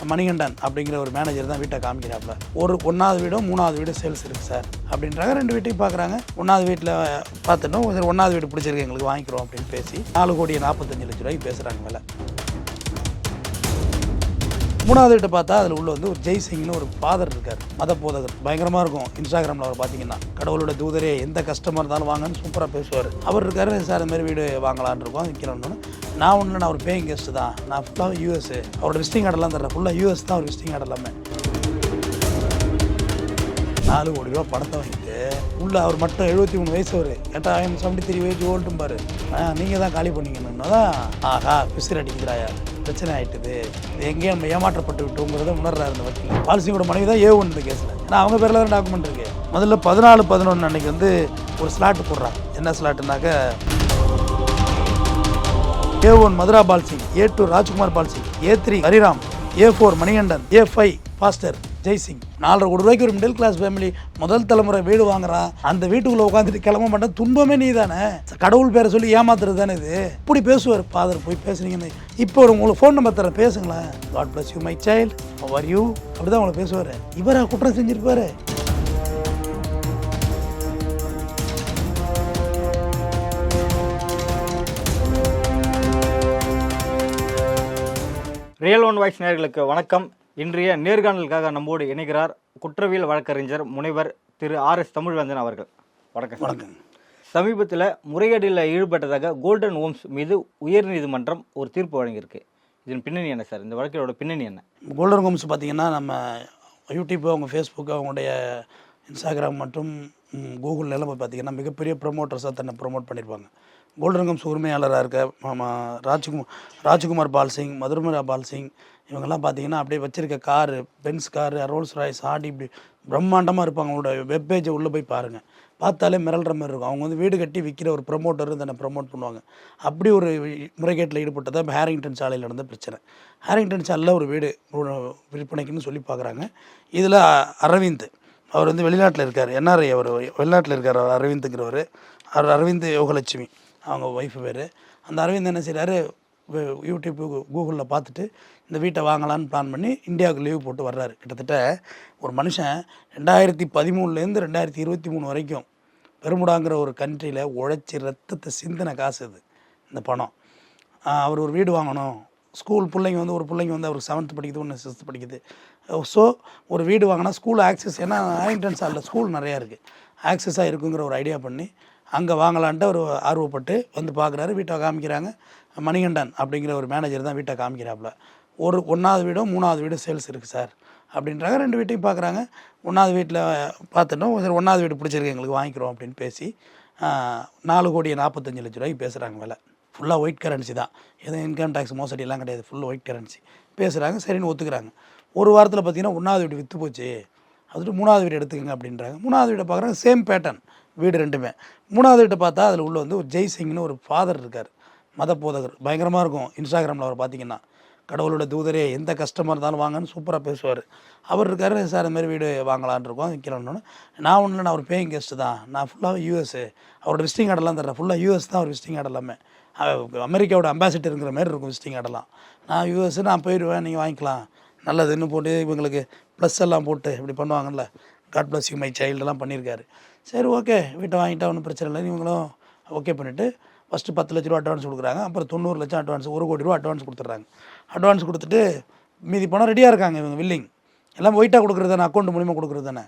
மணிகண்டன் அப்படிங்கிற ஒரு மேனேஜர் தான் வீட்டை காமிக்கிறாப்புல. ஒரு 1வது வீடும் 3வது வீடும் சேல்ஸ் இருக்குது சார் அப்படின்றாங்க. 2 வீட்டையும் பார்க்குறாங்க. 1வது வீட்டில் பார்த்துட்டோம், 1வது வீடு பிடிச்சிருக்கு எங்களுக்கு வாங்கிக்கிறோம் அப்படின்னு பேசி 4,45,00,000 பேசுகிறாங்க விலை. 3வது வீட்டை பார்த்தா அதில் உள்ள வந்து ஒரு ஜெய்சிங்னு ஒரு ஃபாதர் இருக்கார், மத போதகர். பயங்கரமாக இருக்கும். இன்ஸ்டாகிராமில் அவர் பார்த்தீங்கன்னா கடவுளோட தூதரே, எந்த கஷ்டமாக இருந்தாலும் வாங்கன்னு சூப்பராக பேசுவார். அவர் இருக்கார், சார் இந்த மாதிரி வீடு வாங்கலான்னு இருக்கோம் விற்கிறோன்னு. நான் ஒன்று, நான் ஒரு பேயிங் கெஸ்ட்டு தான், நான் ஃபுல்லாக யூஎஸ், அவரோட விசிட்டிங் கார்டெல்லாம் தர்றேன், ஃபுல்லாக யூஎஸ் தான் அவர் விசிட்டிங் கார்டு எல்லாமே. 4 கோடி ரூபா பணத்தை வாங்கிட்டு உள்ள அவர் மட்டும் 73 வயசு. அவர் கேட்டால் 73 வயசு ஓல்ட்டும்பாரு. நீங்கள் தான் காலி பண்ணிக்கணுன்னா தான் ஆஹா பிசிறு அடிக்கிறாயா, பிரச்சனை ஆகிட்டுது, இது எங்கேயும் நம்ம ஏமாற்றப்பட்டு விட்டோங்கிறத உணர்றாரு இந்த வக்கீல். பாலிசியோட மனைவி தான் A1 இந்த கேஸில். ஏன்னா அவங்க பேரில் தான் டாக்குமெண்ட் இருக்குது. முதல்ல 14/11 அன்றைக்கி வந்து ஒரு ஸ்லாட்டு போடுறாங்க. என்ன ஸ்லாட்டுனாக்க A1 Madhura Palsingh, A2 Rajkumar Palsingh, A3 Hariram, A4 Manikandan, A5 pastor Jaisingh. 4.5 கோடி ரூபாய்க்கு ஒரு மிடில் கிளாஸ் ஃபேமிலி முதல் தலைமுறை வீடு வாங்குறான். அந்த வீட்டுக்குள்ளே உட்காந்துட்டு கிளம்ப மாட்டேன், துன்பமே நீ தானே, கடவுள் பேரை சொல்லி ஏமாத்துறது தானே இது. இப்படி பேசுவார் ஃபாதர். போய் பேசுனீங்கன்னு இப்போ ஒரு உங்களுக்கு ஃபோன் நம்பர் தரேன், பேசுங்களேன். God bless you my child, how are you, அப்படிதான் உங்களை பேசுவார். இவரா குற்றம் செஞ்சிருப்பாரு. ரியல் ஒன் வாய்ஸ் நேயர்களுக்கு வணக்கம். இன்றைய நேர்காணலுக்காக நம்மோடு இணைகிறார் குற்றவியல் வழக்கறிஞர் முனைவர் திரு RS தமிழ்வேந்தன் அவர்கள். வணக்கம். வணக்கம். சமீபத்தில் முறைகேட்டில் ஈடுபட்டதாக கோல்டன் ஹோம்ஸ் மீது உயர்நீதிமன்றம் ஒரு தீர்ப்பு வழங்கியிருக்கு. இதன் பின்னணி என்ன சார்? இந்த வழக்கோட பின்னணி என்ன? கோல்டன் ஹோம்ஸ் பார்த்தீங்கன்னா நம்ம யூடியூப், அவங்க ஃபேஸ்புக், அவங்களுடைய இன்ஸ்டாகிராம் மற்றும் கூகுள் எல்லாம் பார்த்தீங்கன்னா மிகப்பெரிய ப்ரொமோட்டர்ஸாக தன்னை ப்ரொமோட் பண்ணியிருப்பாங்க. கோல்டன் ஹோம்ஸ் உரிமையாளராக இருக்க ராஜ்குமார் பால்சிங், மதுரமரா பால்சிங், இவங்கெல்லாம் பார்த்தீங்கன்னா அப்படியே வச்சுருக்க car, Benz car, Rolls Royce, Audi, இப்படி பிரம்மாண்டமாக இருப்பாங்க. அவங்களோட வெப்பேஜை உள்ளே போய் பாருங்கள், பார்த்தாலே மிரள்ற மாதிரி இருக்கும். அவங்க வந்து வீடு கட்டி விற்கிற ஒரு ப்ரொமோட்டர் தன்னை ப்ரொமோட் பண்ணுவாங்க. அப்படி ஒரு முறைகேட்டில் ஈடுபட்டதான் இப்போ ஹேரிங்டன் சாலையில் நடந்த பிரச்சனை. ஹேரிங்டன் சாலையில் ஒரு வீடு விற்பனைக்குன்னு சொல்லி பார்க்குறாங்க. இதில் அரவிந்த், அவர் வந்து வெளிநாட்டில் இருக்கார், NRI, அவர் வெளிநாட்டில் இருக்கார். அவர் அரவிந்துங்கிறவர், அரவிந்த் யோகலட்சுமி அவங்க ஒய்ஃபு பேர். அந்த அரவிந்த் என்ன செய்கிறாரு, யூடியூப்பு கூகுளில் பார்த்துட்டு இந்த வீட்டை வாங்கலான்னு பிளான் பண்ணி இந்தியாவுக்கு லீவ் போட்டு வர்றாரு. கிட்டத்தட்ட ஒரு மனுஷன் 2013 2023 வரைக்கும் பெருமுடாங்கிற ஒரு கண்ட்ரியில் உழைச்சி ரத்தத்தை சிந்தின காசு இது, இந்த பணம். அவர் ஒரு வீடு வாங்கணும், ஸ்கூல் பிள்ளைங்க வந்து, ஒரு பிள்ளைங்க வந்து அவருக்கு 7th படிக்குது, 1 6th படிக்குது. ஸோ ஒரு வீடு வாங்கினா ஸ்கூல் ஆக்சஸ், ஏன்னா ஹேரிங்டன் சாலில் ஸ்கூல் நிறையா இருக்குது, ஆக்சஸாக இருக்குங்கிற ஒரு ஐடியா பண்ணி அங்கே வாங்கலான்ட்டு ஒரு ஆர்வப்பட்டு வந்து பார்க்குறாரு. வீட்டை காமிக்கிறாங்க. மணிகண்டன் அப்படிங்கிற ஒரு மேனேஜர் தான் வீட்டை காமிக்கிறாப்புல. ஒரு 1வது வீடும் 3வது வீடும் சேல்ஸ் இருக்குது சார் அப்படின்றாங்க. 2 வீட்டையும் பார்க்குறாங்க. 1வது வீட்டில் பார்த்துட்டோம், 1வது வீடு பிடிச்சிருக்கு எங்களுக்கு வாங்கிக்கிறோம் அப்படின்னு பேசி 4,45,00,000 பேசுகிறாங்க விலை. ஃபுல்லாக ஒயிட் கரன்சி தான், எதுவும் இன்கம் டேக்ஸ் மோசடியெல்லாம் கிடையாது, ஃபுல்லாக ஒயிட் கரன்சி பேசுகிறாங்க. சரின்னு ஒத்துக்கிறாங்க. ஒரு வாரத்தில் பார்த்தீங்கன்னா 1வது வீடு விற்று போச்சு, அதுட்டு 3வது வீடு எடுத்துக்கங்க அப்படின்றாங்க. 3வது வீடை பார்க்குறாங்க, சேம் பேட்டர்ன் வீடு ரெண்டுமே. 3வது வீட்டை பார்த்தா அதில் உள்ள வந்து ஒரு ஜெய்சிங்னு ஒரு ஃபாதர் இருக்கார், மத போதகர். பயங்கரமாக இருக்கும். இன்ஸ்டாகிராமில் அவர் பார்த்தீங்கன்னா கடவுளோட தூதரே, எந்த கஷ்டமாக இருந்தாலும் வாங்கன்னு சூப்பராக பேசுவார். அவர் இருக்கார், சார் இந்த மாதிரி வீடு வாங்கலான்னு இருக்கோம் விற்கிறோன்னு. நான் ஒன்று, நான் ஒரு பேயிங் கெஸ்ட்டு தான், நான் ஃபுல்லாக யூஎஸ், அவரோட விசிட்டிங் கார்டெல்லாம் தர்றேன், ஃபுல்லாக யூஎஸ் தான் அவர் விசிட்டிங் கார்டு எல்லாமே. அமெரிக்காவோட அம்பாசிடருங்கிற மாதிரி இருக்கும் விசிட்டிங் கார்டெல்லாம். நான் யூஎஸ், நான் போயிடுவேன், நீங்கள் வாங்கிக்கலாம், நல்லதுன்னு போட்டு இவங்களுக்கு ப்ளஸ் எல்லாம் போட்டு இப்படி பண்ணுவாங்கல்ல, காட் பிளஸ் யூ மை சைல்டெல்லாம் பண்ணியிருக்காரு. சரி ஓகே, வீட்டை வாங்கிட்டா ஒன்றும் பிரச்சனை இல்லை, இவங்களும் ஓகே பண்ணிவிட்டு ஃபஸ்ட்டு 10 லட்ச ரூபா அட்வான்ஸ் கொடுக்குறாங்க. அப்புறம் 90 லட்சம் அட்வான்ஸ், 1 கோடி ரூபா அட்வான்ஸ் கொடுத்துட்றாங்க. அட்வான்ஸ் கொடுத்துட்டு மீதி பணம் ரெடியாக இருக்காங்க இவங்க. வில்லிங் எல்லாம் ஒயிட்டாக கொடுக்குறது தானே, அக்கௌண்ட் மூலிமா கொடுக்குறது தானே,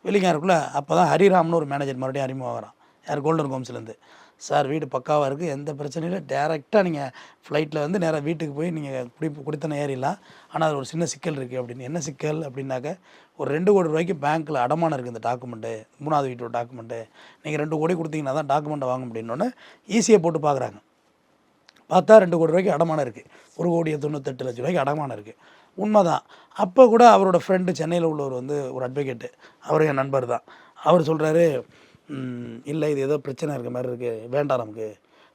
வில்லிங்காக இருக்குல்ல. அப்போ தான் ஹரிராம்னு ஒரு மேனேஜர் மறுபடியும் அறிமுகம் வரான். யார்? கோல்டன் ஹோம்ஸ்லேருந்து. சார் வீடு பக்காவாக இருக்குது, எந்த பிரச்சனையும் இல்லை, டேரெக்டாக நீங்கள் ஃப்ளைட்டில் வந்து நேராக வீட்டுக்கு போய் நீங்கள் குடித்தன ஏறிடலாம். ஆனால் அது ஒரு சின்ன சிக்கல் இருக்குது அப்படின்னு. என்ன சிக்கல் அப்படின்னாக்க, ஒரு 2 கோடி ரூபாய்க்கு பேங்க்கில் அடமானம் இருக்குது இந்த டாக்குமெண்ட்டு, 3வது வீட்டோட டாக்குமெண்ட்டு. நீங்கள் 2 கோடி கொடுத்தீங்கன்னா தான் டாக்குமெண்ட்டை வாங்க முடியும்னு ஈஸியாக போட்டு பார்க்குறாங்க. பார்த்தா 2 கோடி ரூபாய்க்கு அடமானம் இருக்குது, 1,98,00,000 அடமானம் இருக்குது. உண்மை தான். அப்போ கூட அவரோட ஃப்ரெண்டு சென்னையில் உள்ளவர் வந்து ஒரு அட்வொகேட்டு, அவர் என் நண்பர் தான். அவர் சொல்கிறாரு, இல்லை இது ஏதோ பிரச்சனை இருக்க மாதிரி இருக்குது, வேண்டாம் நமக்கு,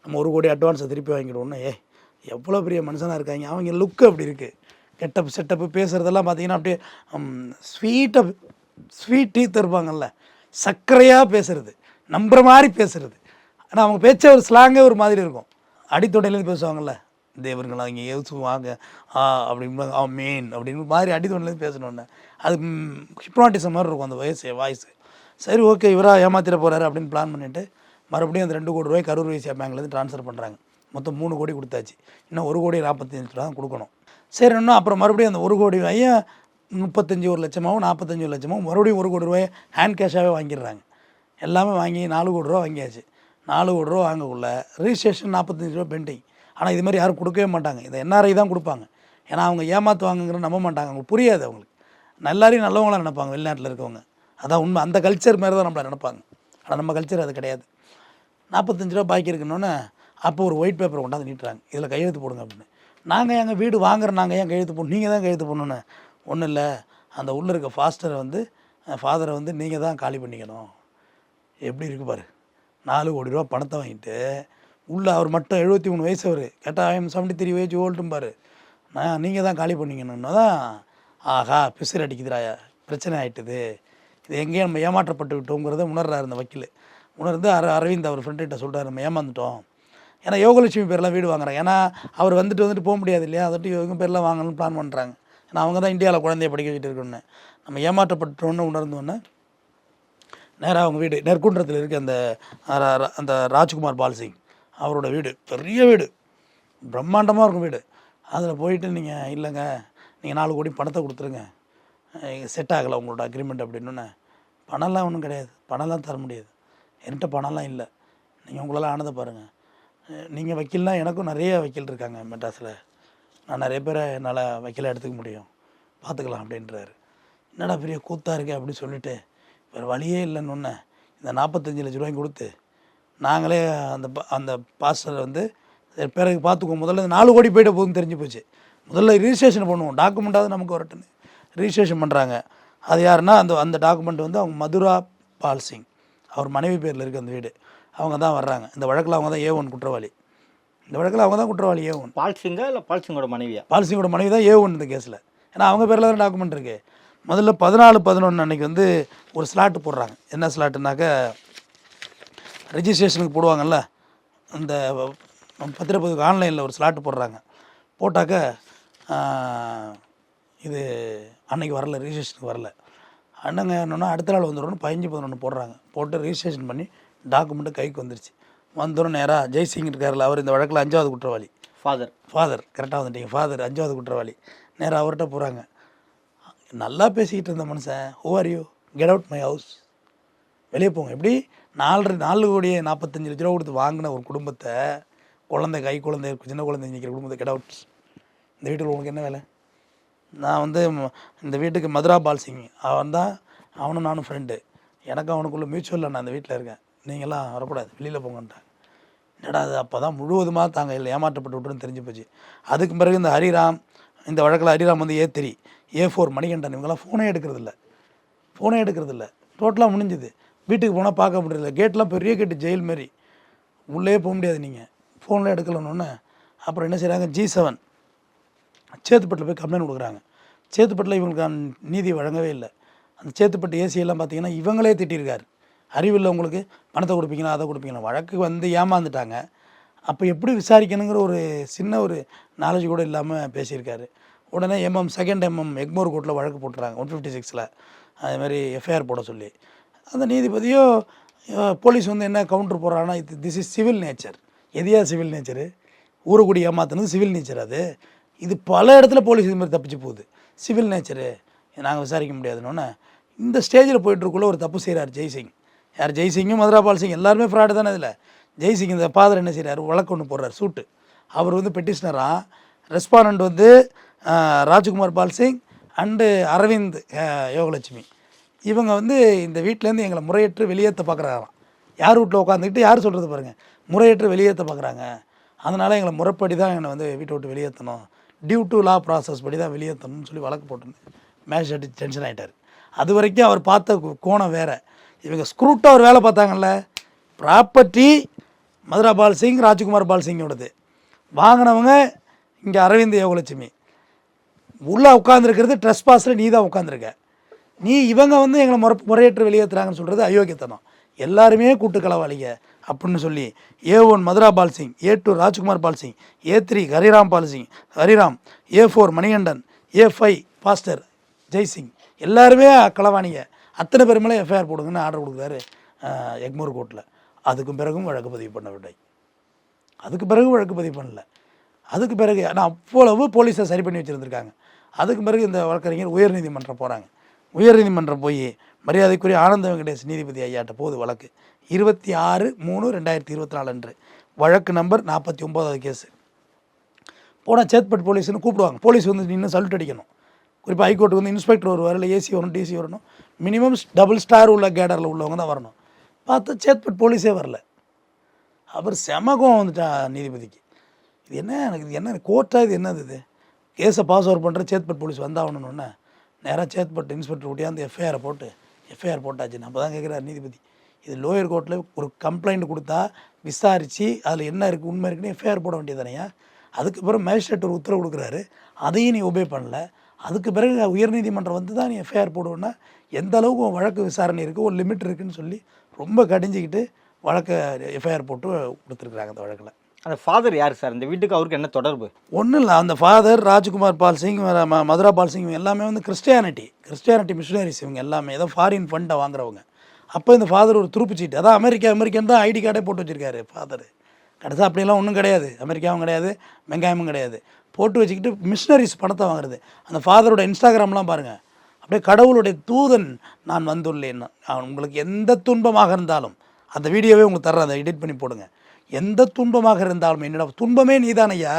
நம்ம 1 கோடி அட்வான்ஸை திருப்பி வாங்கிடுவோன்னு. எவ்வளோ பெரிய மனுஷனாக இருக்காங்க அவங்க, லுக்கு அப்படி இருக்குது, கெட்டப் செட்டப்பு, பேசுகிறதெல்லாம் பார்த்தீங்கன்னா அப்படியே ஸ்வீட் டீத் இருப்பாங்கல்ல, சர்க்கரையாக பேசுகிறது, நம்புற மாதிரி பேசுகிறது. ஆனால் அவங்க பேச்ச ஒரு ஸ்லாங்கே ஒரு மாதிரி இருக்கும். அடித்தொடையிலேருந்து பேசுவாங்கள்ல, தேவர்களாக இங்கே ஏசுவாங்க அப்படின்னு மீன் அப்படின்னு மாதிரி அடித்தொன்லேருந்து பேசணுன்னு அது ஹிப்னாட்டிசம் மாதிரி இருக்கும் அந்த வாய்ஸ். சரி ஓகே இவராக ஏமாத்திர போகிறாரு அப்படின்னு பிளான் பண்ணிவிட்டு மறுபடியும் அந்த 2 கோடி ரூபாய் கரூர் வைசியா பேங்க்லேருந்து ட்ரான்ஸ்ஃபர் பண்ணுறாங்க. மொத்தம் 3 கோடி கொடுத்தாச்சு. இன்னும் 1,45,00,000 தான் கொடுக்கணும். சரி இன்னும் அப்புறம் மறுபடியும் அந்த 1 கோடி ரூபாயை 35 லட்சமாகவும் 45 லட்சமாகவும் மறுபடியும் 1 கோடி ரூபாயை ஹேண்ட் கேஷாகவே வாங்கிடுறாங்க. எல்லாமே வாங்கி 4 கோடி ரூபா வாங்கியாச்சு. 4 கோடி ரூபா வாங்கக்குள்ள ரிஜிஸ்ட்ரேஷன் 45 ரூபா பெண்டிங். ஆனால் இது மாதிரி யாரும் கொடுக்கவே மாட்டாங்க. இதை என்ஆர்ஐ தான் கொடுப்பாங்க. ஏன்னா அவங்க ஏமாற்றுவாங்கங்கிற நம்ப மாட்டாங்க. அவங்களுக்கு புரியாது. அவங்களுக்கு எல்லாரையும் நல்லவங்களாக நினைப்பாங்க வெளிநாட்டில் இருக்கவங்க. அதான் உண்மை. அந்த கல்ச்சர் மாதிரி தான் நம்மளை நினைப்பாங்க. ஆனால் நம்ம கல்ச்சர் அது கிடையாது. 45 ரூபா பாக்கி இருக்குன்னொன்னே அப்போ ஒரு ஒயிட் பேப்பர் கொண்டாந்து நீட்டுறாங்க. இதில் கையெழுத்து போடுங்க அப்படின்னு. நாங்கள் எங்கள் வீடு வாங்குற நாங்கள் ஏன் கையெழுத்து போடணும், நீங்கள் தான் கையெழுத்து போடணுன்னு. ஒன்றும் இல்லை, அந்த உள்ளே இருக்க ஃபாதரை வந்து நீங்கள் தான் காலி பண்ணிக்கணும். எப்படி இருக்கு பாரு, 4 கோடி ரூபா பணத்தை வாங்கிட்டு உள்ளே அவர் மட்டும் 73 வயசு. அவர் கேட்டால் ஐஎம் 73 ஏஜ் ஓல்டும் பாரு. நீங்கள் தான் காலி பண்ணிக்கணுன்னா தான் ஆஹா பிசுறு அடிக்குதுராயா, பிரச்சனை ஆகிட்டுது, இது எங்கேயும் நம்ம ஏமாற்றப்பட்டு விட்டோங்கிறத உணர்றாரு இந்த வக்கீல். உணர்ந்து அரவிந்த் அவர் ஃப்ரெண்டுகிட்ட சொல்கிறார், நம்ம ஏமாந்துட்டோம். ஏன்னா யோகலட்சுமி பேர்லாம் வீடு வாங்குறாங்க. ஏன்னா அவர் வந்துட்டு போக முடியாது இல்லையா, அதட்டு இவங்க பேர்லாம் வாங்கணும்னு பிளான் பண்ணுறாங்க. ஏன்னா அவங்க தான் இந்தியாவில் குழந்தைய படிக்க வச்சுட்டு இருக்கணுன்னு. நம்ம ஏமாற்றப்பட்டோன்னு உணர்ந்தோன்னே நேராக அவங்க வீடு நெற்குன்றத்தில் இருக்க அந்த ராஜ்குமார் பால்சிங் அவரோட வீடு, பெரிய வீடு, பிரம்மாண்டமாக இருக்கும் வீடு. அதில் போயிட்டு நீங்கள் இல்லைங்க நீங்கள் 4 கோடி பணத்தை கொடுத்துருங்க, செட் ஆகலை உங்களோட அக்ரிமெண்ட் அப்படின்னு. பணம்லாம் ஒன்றும் கிடையாது, பணம்லாம் தர முடியாது, என்கிட்ட பணம்லாம் இல்லை, நீங்கள் உங்களால் ஆனதை பாருங்கள். நீங்கள் வக்கீல்னால் எனக்கும் நிறைய வக்கீல் இருக்காங்க மெட்ராஸில், நான் நிறைய பேரை என்னால் வக்கீலாக எடுத்துக்க முடியும், பார்த்துக்கலாம் அப்படின்றாரு. என்னடா பெரிய கூத்தாக இருக்கே அப்படின்னு சொல்லிவிட்டு வேறு வழியே இல்லைன்னு ஒன்று இந்த 45 லட்ச ரூபாய்க்கு கொடுத்து நாங்களே அந்த பாஸ்டரை வந்து பிறகு பார்த்துக்குவோம். முதல்ல 4 கோடி போய்ட்டு போதுன்னு தெரிஞ்சு போச்சு. முதல்ல ரிஜிஸ்ட்ரேஷன் பண்ணுவோம், டாக்குமெண்ட்டாவது நமக்கு வரட்டுன்னு ரிஜிஸ்ட்ரேஷன் பண்ணுறாங்க. அது யாருன்னா அந்த டாக்குமெண்ட் வந்து அவங்க மதுரா பால்சிங் அவர் மனைவி பேரில் இருக்குது அந்த வீடு. அவங்க தான் வர்றாங்க. இந்த வழக்கில் அவங்க தான் A1 குற்றவாளி. இந்த வழக்கில் அவங்க தான் குற்றவாளி A1. பால்சிங்கா இல்லை பால்சிங்கோட மனைவியா? பால்சிங்கோட மனைவி தான் A1 இந்த கேஸில். ஏன்னா அவங்க பேரில் தான் டாக்குமெண்ட் இருக்குது. முதல்ல 14/11 அன்றைக்கி வந்து ஒரு ஸ்லாட்டு போடுறாங்க. என்ன ஸ்லாட்டுனாக்க ரிஜிஸ்ட்ரேஷனுக்கு போடுவாங்கள்ல, இந்த பத்திரப்பதிவுக்கு ஆன்லைனில் ஒரு ஸ்லாட்டு போடுறாங்க. போட்டாக்க இது அன்றைக்கி வரல, ரிஜிஸ்ட்ரேஷனுக்கு வரல. அண்ணங்க என்னன்னா அடுத்த நாள் வந்துடும் 15/11 போடுறாங்க. போட்டு ரிஜிஸ்ட்ரேஷன் பண்ணி டாக்குமெண்ட்டு கைக்கு வந்துருச்சு. வந்தோடனே நேராக ஜெய்சிங் இருக்கார்ல, அவர் இந்த வழக்கில் 5வது குற்றவாளி. ஃபாதர் கரெக்டாக வந்துட்டீங்க, ஃபாதர் 5வது குற்றவாளி. நேராக அவர்கிட்ட போகிறாங்க. நல்லா பேசிக்கிட்டு இருந்த மனுஷன், who are you, get out my house, வெளியே போங்க. எப்படி 4 கோடியே 45 லட்ச ரூபா கொடுத்து வாங்கின ஒரு குடும்பத்தை, குழந்தை சின்ன குழந்தை நிற்கிற குடும்பத்தை கெட் அவுட், இந்த வீட்டுக்கு உங்களுக்கு என்ன வேலை? நான் வந்து இந்த வீட்டுக்கு மதுரா பால்சிங் அவனும் நானும் ஃப்ரெண்டு, எனக்கும் அவனுக்குள்ள மியூச்சுவலில் நான் அந்த வீட்டில் இருக்கேன், நீங்களாம் வரக்கூடாது, வெளியில் போங்கன்ட்டாங்க. என்னடா அது, அப்போ தான் முழுவதுமாக தாங்க இல்லை ஏமாற்றப்பட்டு விட்டுருன்னு தெரிஞ்சு போச்சு. அதுக்கு பிறகு இந்த ஹரிராம், இந்த வழக்கில் ஹரிராம் வந்து A3, A4 மணிகண்டன், இவங்கெல்லாம் ஃபோனே எடுக்கிறதில்ல. டோட்டலாக முடிஞ்சுது. வீட்டுக்கு போனால் பார்க்க முடியல, கேட்லாம் பெரிய கேட்டு, ஜெயில் மாரி, உள்ளே போக முடியாது நீங்கள், ஃபோனில் எடுக்கலன்னு. அப்புறம் என்ன செய்கிறாங்க, G7 சேத்துப்பட்டில் போய் கம்ப்ளைண்ட் கொடுக்குறாங்க. சேத்துப்பட்டில் இவங்களுக்கு நீதி வழங்கவே இல்லை. அந்த சேத்துப்பட்டு ஏசியெல்லாம் பார்த்தீங்கன்னா இவங்களே திட்டிருக்காரு, அறிவில்லை உங்களுக்கு, பணத்தை கொடுப்பீங்களா அதை கொடுப்பீங்களா, வழக்கு வந்து ஏமாந்துட்டாங்க. அப்போ எப்படி விசாரிக்கணுங்கிற ஒரு சின்ன ஒரு நாலேஜ் கூட இல்லாமல் பேசியிருக்காரு. உடனே செகண்ட் எக்மோர் கோர்ட்டில் வழக்கு போட்டுறாங்க 156ல், அதுமாதிரி எஃப்ஐஆர் போட சொல்லி. அந்த நீதிபதியோ போலீஸ் வந்து என்ன கவுண்டர் போடுறாங்கன்னா, திஸ் இஸ் சிவில் நேச்சர். எதையா சிவில் நேச்சரு, ஊரக்கூடி ஏமாத்துனது சிவில் நேச்சர். இது பல இடத்துல போலீஸ் இது மாதிரி தப்பிச்சு போகுது. சிவில் நேச்சரு நாங்கள் விசாரிக்க முடியாதுன்னு இந்த ஸ்டேஜில் போயிட்டுருக்குள்ளே ஒரு தப்பு செய்கிறார் ஜெய்சிங். யார் ஜெய்சிங்கும் மதுரா பால்சிங் எல்லாருமே ஃப்ராடு தானே. இதில் ஜெய்சிங் இந்த ஃபாதர் என்ன செய்கிறார், வழக்கு ஒன்று போடுறார், சூட்டு. அவர் வந்து பெட்டிஷனராக, ரெஸ்பாண்டன்ட் வந்து ராஜ்குமார் பால்சிங் அண்டு அரவிந்த் யோகலட்சுமி. இவங்க வந்து இந்த வீட்டிலேருந்து எங்களை முறையற்று வெளியேற்ற பார்க்குறாங்களாம். யார் வீட்டில் உட்காந்துக்கிட்டு யார் சொல்கிறது பாருங்கள், முறையற்று வெளியேற்ற பார்க்குறாங்க. அதனால் எங்களை முறைப்படி தான் என்னை வந்து வீட்டை விட்டு வெளியேற்றணும், டியூ டு லா ப்ராசஸ் படி தான் வெளியேற்றணும்னு சொல்லி வழக்கு போட்டுருந்தேன். மேஜிஸ்ட்ரேட் டென்ஷன் ஆகிட்டார். அது வரைக்கும் அவர் பார்த்த கோணம் வேறு. இவங்க ஸ்க்ரூட்டாக ஒரு வேலை பார்த்தாங்கல்ல, ப்ராப்பர்ட்டி மதுரா பால்சிங் ராஜ்குமார் பால்சிங்கோடது, வாங்கினவங்க இங்கே அரவிந்த் யோகலட்சுமி. உள்ளே உட்காந்துருக்கிறது ட்ரெஸ் பாஸில் நீ தான் உட்காந்துருக்க. இவங்க வந்து எங்களை முறையற்று வெளியேற்றுறாங்கன்னு சொல்கிறது அயோக்கியத்தனம். எல்லாருமே கூட்டு களவாளிங்க அப்படின்னு சொல்லி A1 Mathura Pal Singh, A2 Rajkumar Pal Singh, A3 Hariram, A4 Manikandan, A5 pastor Jaisingh, எல்லாருமே களவாணிங்க. அத்தனை பேர் மேலே எஃப்ஐஆர் போடுங்கன்னு ஆர்டர் கொடுக்குறாரு எக்மூர் கோர்ட்டில். அதுக்கும் பிறகும் வழக்கு பதிவு பண்ணவில்லை. அதுக்கு பிறகு வழக்கு பதிவு பண்ணல. அதுக்கு பிறகு ஆனால் அவ்வளவு போலீஸை சரி பண்ணி வச்சுருந்துருக்காங்க. அதுக்கு பிறகு இந்த வழக்கறிஞர் உயர்நீதிமன்றம் போகிறாங்க. உயர்நீதிமன்றம் போய் மரியாதைக்குரிய ஆனந்த வெங்கடேஷ் நீதிபதி ஐயாட்ட போகுது வழக்கு. 26/3/2024 அன்று வழக்கு நம்பர் 49வது கேஸு. போனால் சேத்பட் போலீஸ்னு கூப்பிடுவாங்க. போலீஸ் வந்து நின்று சல்யூட் அடிக்கணும். குறிப்பாக ஹைகோர்ட்டுக்கு வந்து இன்ஸ்பெக்டர் வருவார், இல்லை ஏசி வரணும், டிசி வரணும், மினிமம் டபுள் ஸ்டார் உள்ள கேடரில் உள்ளவங்க தான் வரணும். பார்த்தா சேத்பட் போலீஸே வரல. அவர் செமகம் வந்துட்டா நீதிபதிக்கு. இது என்ன, எனக்கு இது என்ன கோர்ட்டாக, இது என்னது இது, கேஸை பாஸ் ஓவர் பண்ணுற சேத்பட் போலீஸ் வந்தாகணுன்னொன்னே நேராக சேத்பட் இன்ஸ்பெக்டர் கூட்டியாந்து எஃப்ஐஆர் போட்டாச்சு. நம்ம தான் கேட்குறாரு நீதிபதி, இது லோயர் கோர்ட்டில் ஒரு கம்ப்ளைண்ட் கொடுத்தா விசாரித்து அதில் என்ன இருக்குது உண்மை இருக்குன்னு எஃப்ஐஆர் போட வேண்டியதானையா. அதுக்கப்புறம் மேஜிஸ்ட்ரேட் ஒரு உத்தரவு கொடுக்குறாரு, அதையும் நீ ஒபே பண்ணல. அதுக்கு பிறகு உயர்நீதிமன்றம் வந்து தான் நீ எஃப்ஐஆர் போடுவோன்னா எந்த அளவுக்கு உன் வழக்கு விசாரணை இருக்குது, ஒரு லிமிட் இருக்குதுன்னு சொல்லி ரொம்ப கடிஞ்சிக்கிட்டு வழக்கை எஃப்ஐஆர் போட்டு கொடுத்துருக்குறாங்க அந்த வழக்கில். அந்த ஃபாதர் யார் சார்? இந்த வீட்டுக்கு அவருக்கு என்ன தொடர்பு? ஒன்றும் இல்லை, அந்த ஃபாதர் ராஜ்குமார் பால் சிங், மதுரா பால் சிங் எல்லாமே வந்து கிறிஸ்டியானிட்டி மிஷினரிஸ். இவங்க எல்லாமே ஏதோ ஃபாரின் ஃபண்டை வாங்குறவங்க. அப்போ இந்த ஃபாதர் ஒரு துருப்புச்சீட்டு, அதான் அமெரிக்கன் தான் ஐடி கார்டே போட்டு வச்சுருக்காரு ஃபாதர். கடைசியாக அப்படியெல்லாம் ஒன்றும் கிடையாது, அமெரிக்காவும் கிடையாது, வெங்காயமும் கிடையாது. போட்டு வச்சுக்கிட்டு மிஷினரிஸ் பணத்தை வாங்குறது. அந்த ஃபாதரோட இன்ஸ்டாகிராம்லாம் பாருங்கள், அப்படியே கடவுளுடைய தூதன் நான் வந்துள்ளேன், உங்களுக்கு எந்த துன்பமாக இருந்தாலும் அந்த வீடியோவே உங்களுக்கு தர்றேன், அதை எடிட் பண்ணி போடுங்க. எந்த துன்பமாக இருந்தாலும் என்னோட துன்பமே நீதான் ஐயா.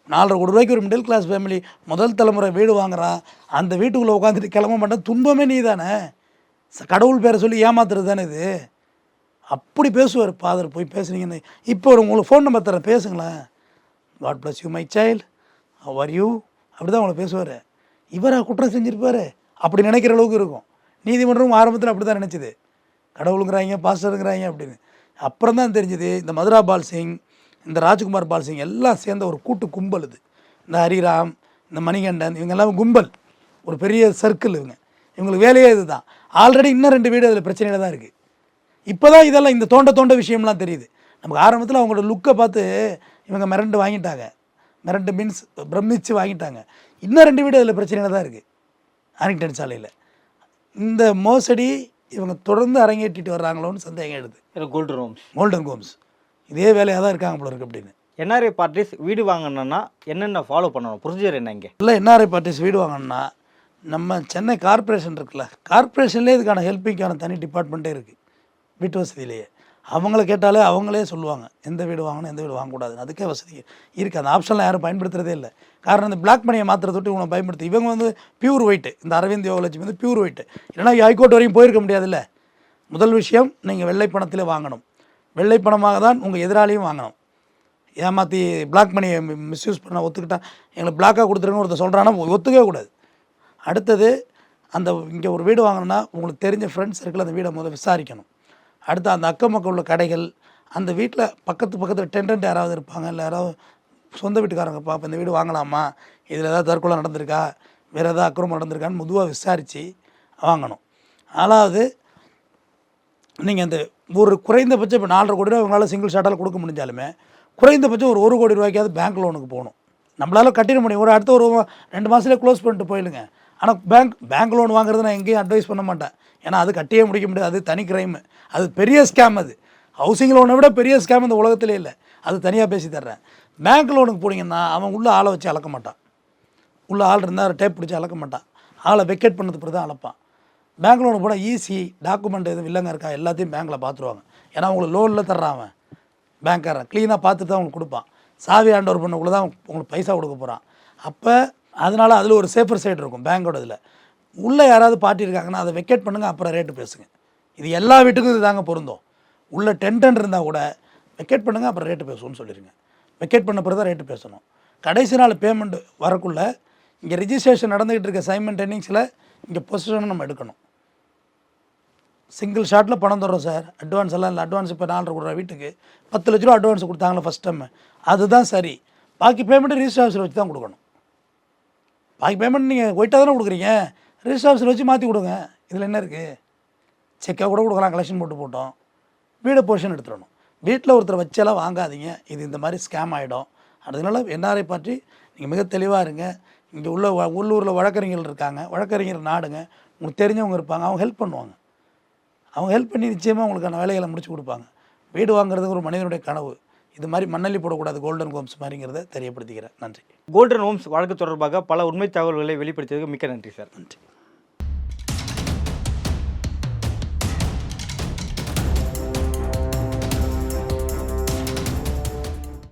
4.5 கோடி ரூபாய்க்கு ஒரு மிடில் கிளாஸ் ஃபேமிலி முதல் தலைமுறை வீடு வாங்குறான், அந்த வீட்டுக்குள்ளே உட்காந்துட்டு கிளம்ப மாட்டேன், துன்பமே நீ தானே, கடவுள் பேரை சொல்லி ஏமாத்துறது தானே இது. அப்படி பேசுவார் ஃபாதர். போய் பேசுனீங்கன்னு இப்போ ஒரு உங்களுக்கு ஃபோன் நம்பர் தரேன், பேசுங்களேன். God bless you my child, how are you, அப்படி தான் அவங்கள பேசுவார். இவராக குற்றம் செஞ்சுருப்பார் அப்படி நினைக்கிற அளவுக்கு இருக்கும். நீதிமன்றம் ஆரம்பத்தில் அப்படி தான் நினச்சிது, கடவுளுங்கிறாங்க பாஸ்டருங்கிறாங்க அப்படின்னு. அப்புறம் தான் தெரிஞ்சுது இந்த மதுரா பால் சிங், இந்த ராஜ்குமார் பால் சிங் எல்லாம் சேர்ந்த ஒரு கூட்டு கும்பல் இது. இந்த ஹரிராம், இந்த மணிகண்டன், இவங்க எல்லாம் கும்பல், ஒரு பெரிய சர்க்கிள். இவங்களுக்கு வேலையே இது தான். ஆல்ரெடி இன்னும் 2 வீடு அதில் பிரச்சனையில் தான் இருக்குது. இப்போ தான் இதெல்லாம் இந்த தோண்ட விஷயம்லாம் தெரியுது. நமக்கு ஆரம்பத்தில் அவங்களோட லுக்கை பார்த்து இவங்க மிரண்டு வாங்கிட்டாங்க, மிரண்டு மீன்ஸ் பிரமிச்சு வாங்கிட்டாங்க. இன்னும் 2 வீடு அதில் பிரச்சனையில் தான் இருக்குது ஆரிங்டன் சாலையில். இந்த மோசடி இவங்க தொடர்ந்து அரங்கேற்றிட்டு வர்றாங்களோன்னு சந்தேகம் எடுது. கோல்டன் கோம்ஸ் இதே வேலையாக தான் இருக்காங்க போல இருக்கு அப்படின்னு. என்ஆர்ஐ பார்ட்டிஸ் வீடு வாங்கணும்னா என்னென்ன ஃபாலோ பண்ணணும், ப்ரொசீஜர் என்ன? இங்கே இல்லை, என்ஆர்ஐ பார்ட்டிஸ் வீடு வாங்கணும்னா நம்ம சென்னை கார்ப்பரேஷன் இருக்குல்ல, கார்ப்பரேஷன்லேயே இதுக்கான ஹெல்ப்பிங்கான தனி டிபார்ட்மெண்ட்டே இருக்குது வீட்டு வசதியிலேயே. அவங்கள கேட்டாலே அவங்களே சொல்லுவாங்க எந்த வீடு வாங்கணும் எந்த வீடு வாங்கக்கூடாதுன்னு. அதுக்கே வசதி இருக்குது. அந்த ஆப்ஷன்லாம் யாரும் பயன்படுத்துகிறதே இல்லை. காரணம் இந்த பிளாக் மணியை மாத்திரத்தை விட்டு இவங்களை பயன்படுத்தி இவங்க வந்து பியூர் ஒயிட்டு, இந்த அரவிந்த் யோகலட்சுமி வந்து பியூர் ஒயிட்டு. இல்லைனா ஹைகோர்ட் வரையும் போயிருக்க முடியாதுல்ல. முதல் விஷயம், நீங்கள் வெள்ளை பணத்தில் வாங்கணும். வெள்ளை பணமாக தான் உங்கள் எதிராளியும் வாங்கணும். ஏமாற்றி பிளாக் மணியை மிஸ்யூஸ் பண்ண ஒத்துக்கிட்டால் எங்களை பிளாக்காக கொடுத்துருன்னு ஒருத்தர் சொல்கிறான்னா ஒத்துக்கவே கூடாது. அடுத்தது, அந்த இங்கே ஒரு வீடு வாங்கணும்னா உங்களுக்கு தெரிஞ்ச ஃப்ரெண்ட்ஸ் சர்க்கிள் அந்த வீடை முதல்ல விசாரிக்கணும். அடுத்து அந்த அக்கம் பக்கம் உள்ள கடைகள், அந்த வீட்டில் பக்கத்தில் டெண்டன்ட் யாராவது இருப்பாங்க, இல்லை யாராவது சொந்த வீட்டுக்காரங்க பார்ப்போம், இந்த வீடு வாங்கலாமா, இதில் ஏதாவது தற்கொலை நடந்திருக்கா, வேறு ஏதாவது அக்கிரமம் நடந்திருக்கான்னு பொதுவாக விசாரித்து வாங்கணும். 4வது, நீங்கள் அந்த ஒரு குறைந்தபட்சம் இப்போ 4.5 கோடி ரூபா உங்களால் சிங்கிள் ஷாட்டால் கொடுக்க முடிஞ்சாலுமே குறைந்தபட்சம் ஒரு 1 கோடி ரூபாய்க்காவது பேங்க் லோனுக்கு போகணும். நம்மளால் கட்டிட முடியும், ஒரு அடுத்த ஒரு 2 மாதத்துலேயே க்ளோஸ் பண்ணிட்டு போயிடுங்க. ஆனால் பேங்க் லோன் வாங்குறது நான் எங்கேயும் அட்வைஸ் பண்ண மாட்டேன். ஏன்னா அது கட்டியே முடிக்க முடியாது, அது தனி கிரைம், அது பெரிய ஸ்கேம். அது ஹவுசிங் லோனை விட பெரிய ஸ்கேம் இந்த உலகத்திலே இல்லை. அது தனியாக பேசி தர்றேன். பேங்க் லோனுக்கு போனீங்கன்னா அவன் உள்ள ஆளை வச்சு அளக்க மாட்டான். உள்ள ஆள் இருந்தால் டேப் பிடிச்சி அளக்க மாட்டான், ஆளை வெக்கேட் பண்ணது பிறகு தான் அளப்பான். பேங்க் லோனுக்கு போனால் ஈஸி, டாக்குமெண்ட் எதுவும் இல்லைங்க இருக்கா எல்லாத்தையும் பேங்க்கில் பார்த்துருவாங்க. ஏன்னா உங்களுக்கு லோனில் தர்றான் அவன், பேங்க்காரன் க்ளீனாக பார்த்துட்டு தான் உங்களுக்கு கொடுப்பான். சாவி ஹேண்ட் ஓவர் பண்ணக்குள்ள தான் உங்களுக்கு பைசா கொடுக்க போகிறான். அப்போ அதனால் அதில் ஒரு சேஃபர் சைடு இருக்கும் பேங்க்கோட. இதில் உள்ளே யாராவது பார்ட்டி இருக்காங்கன்னா அதை வெக்கேட் பண்ணுங்கள், அப்புறம் ரேட்டு பேசுங்க. இது எல்லா வீட்டுக்கும் இது தாங்க பொருந்தும். உள்ளே டென்டன் இருந்தால் கூட வெக்கேட் பண்ணுங்கள், அப்புறம் ரேட்டு பேசுவோம்னு சொல்லிடுங்க. வெக்கேட் பண்ண பிறகு தான் ரேட்டு பேசணும். கடைசி நாள் பேமெண்ட் வரக்குள்ளே இங்கே ரிஜிஸ்ட்ரேஷன் நடந்துகிட்டு இருக்க சைமல்டேனியஸில் இங்கே பொசிஷனை நம்ம எடுக்கணும். சிங்கிள் ஷாட்டில் பணம் தர்றோம் சார், அட்வான்ஸ் எல்லாம் இல்லை. அட்வான்ஸ் இப்போ 4.5 கோடி ரூபா வீட்டுக்கு 10 லட்ச ரூபா அட்வான்ஸ் கொடுத்தாங்களே ஃபஸ்ட் டைம், அதுதான் சரி. பாக்கி பேமெண்ட்டு ரிஜிஸ்டர் ஆஃபீஸில் வச்சு தான் கொடுக்கணும். பாக்கி பேமெண்ட் நீங்கள் ஒயிட்டாக தானே கொடுக்குறீங்க, ரிஜிஸ்டர் ஆஃபீஸில் வச்சு மாற்றி கொடுங்க. இதில் என்ன இருக்குது? செக்காக கூட கொடுக்கலாம், கலெக்ஷன் போட்டோம். வீடை பொசிஷன் எடுத்துடணும். வீட்டில் ஒருத்தரை வச்செல்லாம் வாங்காதீங்க, இது இந்த மாதிரி ஸ்கேம் ஆகிடும். அதனால என்ஆர்ஐ பற்றி நீங்கள் மிக தெளிவாக இருங்க. இங்கே உள்ள உள்ளூரில் வழக்கறிஞர்கள் இருக்காங்க, வழக்கறிஞர் நாடுங்க, உங்களுக்கு தெரிஞ்சவங்க இருப்பாங்க, அவங்க ஹெல்ப் பண்ணுவாங்க. அவங்க ஹெல்ப் பண்ணி நிச்சயமாக உங்களுக்கான வேலைகளை முடிச்சு கொடுப்பாங்க. வீடு வாங்குறது ஒரு மனிதனுடைய கனவு. இது மாதிரி மண்ணள்ளி போடக்கூடாது கோல்டன் ஹோம்ஸ் மாதிரிங்கிறத தெரியப்படுத்திக்கிறேன். நன்றி. கோல்டன் ஹோம்ஸ் வழக்கு தொடர்பாக பல உண்மை தகவல்களை வெளிப்படுத்தியதுக்கு மிக்க நன்றி சார். நன்றி.